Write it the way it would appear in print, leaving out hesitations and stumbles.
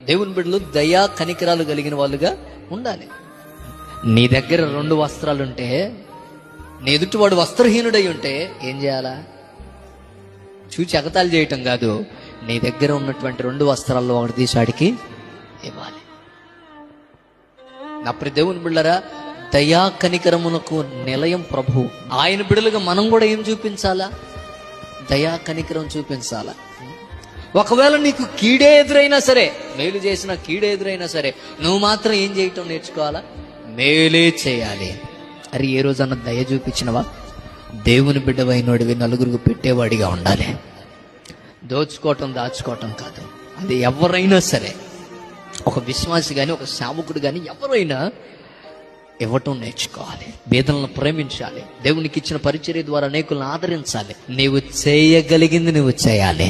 దేవుని బిడ్డలు దయా కనికరాలు కలిగిన వాళ్ళుగా ఉండాలి. నీ దగ్గర 2 వస్త్రాలుంటే, నీ ఎదుటివాడు వస్త్రహీనుడై ఉంటే ఏం చేయాలా? చూచి ఎగతాళి చేయటం కాదు, నీ దగ్గర ఉన్నటువంటి 2 వస్త్రాల్లో ఒకటి తీసి వాడికి ఇవ్వాలి. నా ప్రియ దేవుని బిడ్డలారా, దయా కనికరమునకు నిలయం ప్రభు. ఆయన బిడ్డలుగా మనం కూడా ఏం చూపించాలా? దయా కనికరం చూపించాలా. ఒకవేళ నీకు కీడే ఎదురైనా సరే, మేలు చేసిన కీడే ఎదురైనా సరే, నువ్వు మాత్రం ఏం చేయటం నేర్చుకోవాలా? మేలే చేయాలి. అరే, ఏ రోజన్నా దయ చూపించినవా? దేవుని బిడ్డవైనోడివి నలుగురికి పెట్టేవాడిగా ఉండాలి. దోచుకోవటం దాచుకోవటం కాదు. అది ఎవరైనా సరే, ఒక విశ్వాసి కానీ, ఒక సేవకుడు కానీ, ఎవరైనా ఇవ్వటం నేర్చుకోవాలి. బీదలను ప్రేమించాలి. దేవునికి ఇచ్చిన పరిచర్య ద్వారా అనేకులను ఆదరించాలి. నీవు చేయగలిగింది నువ్వు చేయాలి.